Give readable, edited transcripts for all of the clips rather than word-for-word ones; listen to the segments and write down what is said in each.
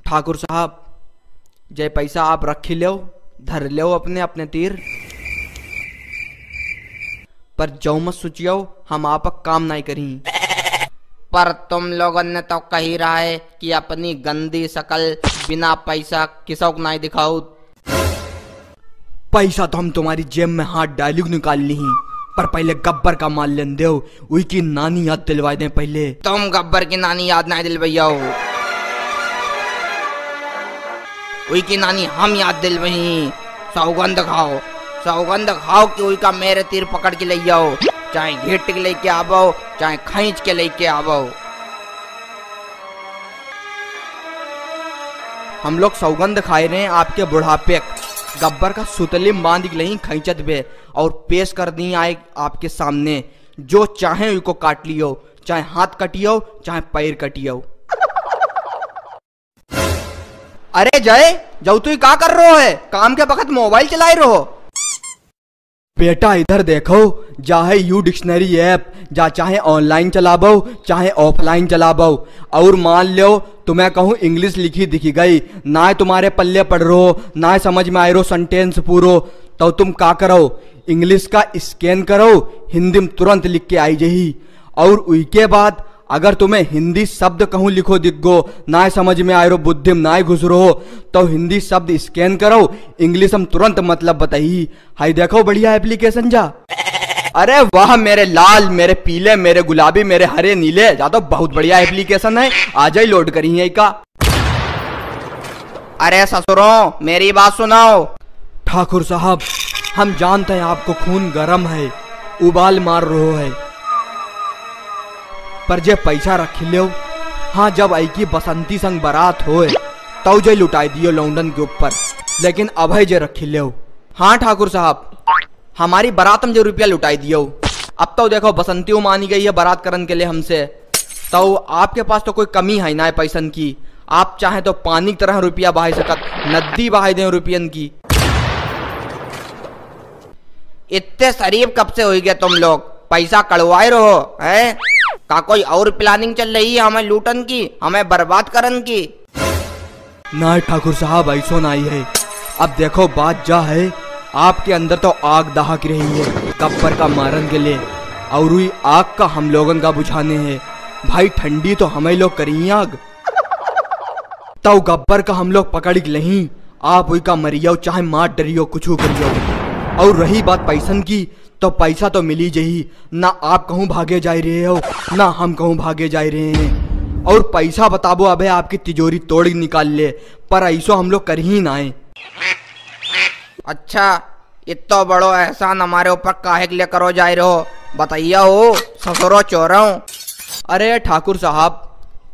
ठाकुर साहब, जय पैसा आप रख लो, धर लो अपने अपने तीर, पर जो मत सोचियो हम आप काम नहीं करी। पर तुम लोगों ने तो कही रहा है कि अपनी गंदी शकल बिना पैसा किसो को नहीं दिखाओ। पैसा तो हम तुम्हारी जेब में हाथ डालू निकाल ली, पर पहले गब्बर का माल लेन दो, वही की नानी याद दिलवा दें पहले। तुम गब्बर की नानी याद नहीं दिलवाइयो, वही की नानी हम याद दिलवाई। सौगंध खाओ, सौगंध खाओ कि वही का मेरे तीर पकड़ के ले जाओ, चाहे घिट के लेके आवो चाहे खींच के लेके आवो। हम लोग सौगंध खाए रहे हैं आपके बुढ़ापे, गब्बर का सुतलिम बांध के नहीं खींचत बे और पेश कर दी आए आपके सामने। जो चाहे उनको काट लियो, चाहे हाथ कटियो चाहे पैर कटियो। अरे जय जाऊ, तू क्या कर रहे हो है? काम के वक्त मोबाइल चलाए रहो। बेटा इधर देखो, चाहे यू डिक्शनरी ऐप जा चाहे ऑनलाइन चलाबो चाहे ऑफलाइन चलाबो, और मान लो तुम्हें कहूँ इंग्लिश लिखी दिखी गई, ना तुम्हारे पल्ले पढ़ रहो ना समझ में आए रो सेंटेंस पूरो, तो तुम क्या करो, इंग्लिश का स्कैन करो, हिंदी में तुरंत लिख के आई जही। और उसके बाद अगर तुम्हें हिंदी शब्द कहूँ लिखो दिख गो, ना समझ में आए रो बुद्धि में ना घुस रहो, तो हिंदी शब्द स्कैन करो, इंग्लिश में तुरंत मतलब बताई। हाई देखो बढ़िया एप्लीकेशन जा। अरे वाह मेरे लाल, मेरे पीले, मेरे गुलाबी, मेरे हरे नीले, जा तो बहुत बढ़िया एप्लीकेशन है, आज ही लोड करी है का। अरे ससुरों मेरी बात सुनाओ। ठाकुर साहब, हम जानते हैं आपको खून गरम है, उबाल मार रहो है, पर जे पैसा रख लो, हाँ जब आई की बसंती संग बारात होए तो जे लुटाई दियो लौंडन के ऊपर, लेकिन अभय जे रख लो। हाँ ठाकुर साहब, हमारी बारात में जो रुपया लुटाई दियो, अब तो देखो बसंती मानी गई है बारात करने के लिए हमसे, तो आपके पास तो कोई कमी है ना पैसन की। आप चाहे तो पानी की तरह रुपया बहा सकत, नदी बहा दे रुपयन की। इतने शरीफ कब से हो गए तुम लोग, पैसा कड़वाए रहो है? का कोई और प्लानिंग चल रही है हमें लूटन की, हमें बर्बाद करन की? ना ठाकुर साहब ऐसो नहीं है। अब देखो बात जा है, आपके अंदर तो आग दहक रही है गब्बर का मारन के लिए, और हुई आग का हम लोगन का बुझाने हैं। भाई ठंडी तो हमें लोग करी आग, तो गब्बर का हम लोग पकड़ के नहीं, आप वही का मरियो चाहे मार डरियो कुछ करियो। और रही बात पैसन की, तो पैसा तो मिली जही, ना आप कहूँ भागे जा रहे हो ना हम कहूँ भागे जा रहे हैं। और पैसा बताबो अबे आपकी तिजोरी तोड़ निकाल ले, पर ऐसो हम लोग कर ही ना आए। अच्छा, इतना बड़ो एहसान हमारे ऊपर काहे के लिए करो जा रहे हो, बताइए हो ससुरो चोरों। अरे ठाकुर साहब,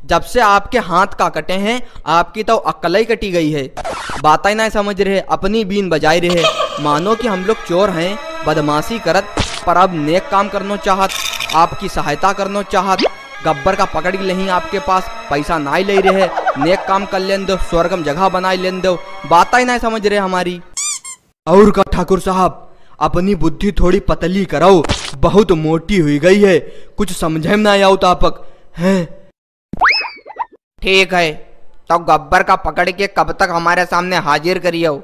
जब से आपके हाथ का कटे हैं आपकी तो अक्ल ही कटी गई है, बात ही नहीं समझ रहे, अपनी बीन बजाई रहे। मानो कि हम लोग चोर हैं, बदमाशी करत, पर अब नेक काम करना चाहत, आपकी सहायता करना चाहत। गब्बर का पकड़ के नहीं आपके पास पैसा ना ही ले रहे, नेक काम कर लेन दो, स्वर्ग में जगह बनाई लेन दो, बात ही नहीं समझ रहे हमारी। और का ठाकुर साहब, अपनी बुद्धि थोड़ी पतली कराओ, बहुत मोटी हुई गई है, कुछ समझे में ना आओ तापक है। ठीक है, तो गब्बर का पकड़ के कब तक हमारे सामने हाजिर करियो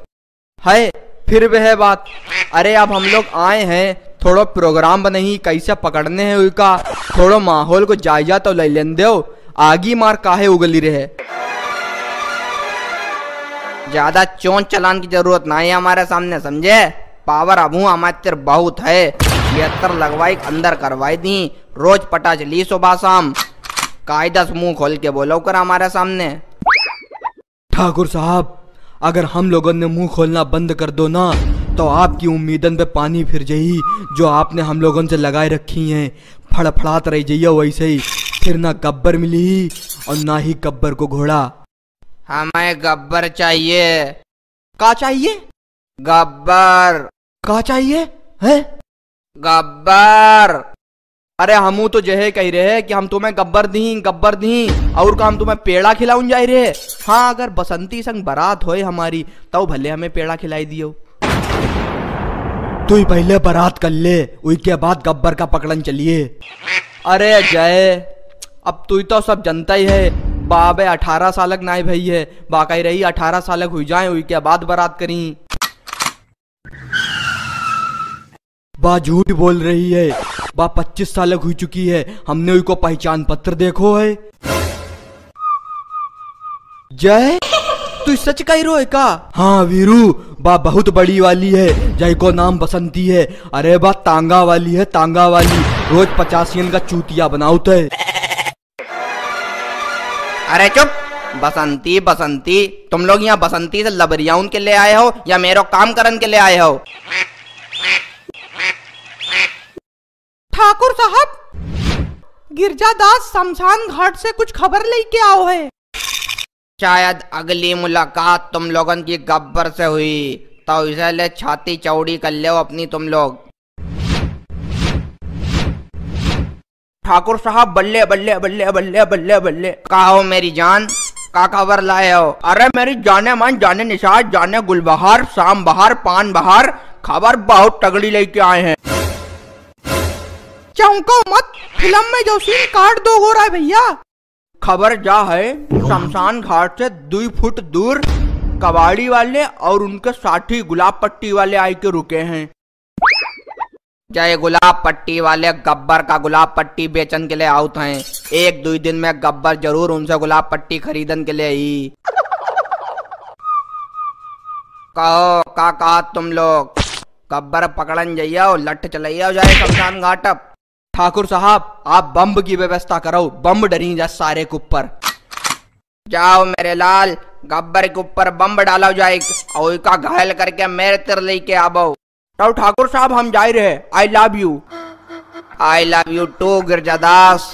है? फिर वह बात, अरे अब हम लोग आए हैं, थोड़ा प्रोग्राम बने कैसे पकड़ने हैं उनका, थोड़ा माहौल को जायजा तो ले लेन दो, आगी मार काहे उगली रहे। ज्यादा चोंच चलान की जरूरत नहीं है हमारे सामने, समझे? पावर अबू हमारे बहुत है, 76 लगवाई अंदर करवाई दी, रोज पटा चली सुबह शाम, कायदा से मुंह खोल के बोलो कर हमारे सामने। ठाकुर साहब, अगर हम लोगों ने मुंह खोलना बंद कर दो ना, तो आपकी उम्मीदन पे पानी फिर जाई, जो आपने हम लोगों से लगाए रखी हैं, फड़फड़ात रह जाइए वैसे ही, फिर ना गब्बर मिली और ना ही गब्बर को घोड़ा। हमें गब्बर चाहिए। का चाहिए? गब्बर। का चाहिए है? गब्बर। अरे हमू तो जहे कह रहे हैं कि हम तुम्हें गब्बर दी, और का हम तुम्हें पेड़ा खिलाऊं जा रहे। हाँ, अगर बसंती संग बारात होए हमारी, तो भले हमें पेड़ा खिलाई दियो। तू ही पहले बारात कर ले, उसके बाद गब्बर का पकड़न चलिए। अरे जय, अब तू ही तो सब जनता ही है। बाबे 18 सालक नाई भाई है, बाकाई रही 18 सालक हुई जाए, उसके बाद बारात करी। बा झूठ बोल रही है, बा 25 सालक हुई चुकी है, हमने उसको पहचान पत्र देखो है। जय, तू सच कही रो है का? हाँ वीरू, बा बहुत बड़ी वाली है, जय को नाम बसंती है। अरे बा तांगा वाली है, तांगा वाली, रोज 85 का चूतिया बनाउत है। अरे चुप, बसंती बसंती, तुम लोग यहाँ बसंती से लबरियाउन के लिए आए हो या मेरो काम करन के लिए आए हो? ठाकुर साहब, गिरजादास शमशान घाट से कुछ खबर लेके आओ है। शायद अगली मुलाकात तुम लोगन की गब्बर से हुई, तो इसलिए छाती चौड़ी कर ले अपनी तुम लोग। ठाकुर साहब, बल्ले बल्ले बल्ले बल्ले बल्ले बल्ले, कहा हो मेरी जान, का खबर लाए हो? अरे मेरी जाने मन, जाने निशाद, जाने गुलबहार, शाम बहार, पान बहार, खबर बहुत तगड़ी लेके आए हैं। चौंको मत, फिल्म में जो सीन काट दो हो रहा है भैया। खबर जा है, शमशान घाट से 2 फुट दूर कबाड़ी वाले और उनके साथी गुलाब पट्टी वाले आए के रुके हैं। जय गुलाब पट्टी वाले गब्बर का गुलाब पट्टी बेचन के लिए आउट हैं। 1-2 दिन में गब्बर जरूर उनसे गुलाब पट्टी खरीदन के लिए ही। कहो का कहा तुम लोग? गब्बर पकड़न जाइयो, लठ चलाइयो जाए शमशान घाट। अब ठाकुर साहब, आप बम्ब की व्यवस्था करो, बम्ब डरी जा सारे के ऊपर। जाओ मेरे लाल, गब्बर के ऊपर बम्ब डालो जाए और का घायल करके मेरे तिर लेके आवो। तो ठाकुर साहब, हम जा रहे, I love you. I love you too गिरजादास।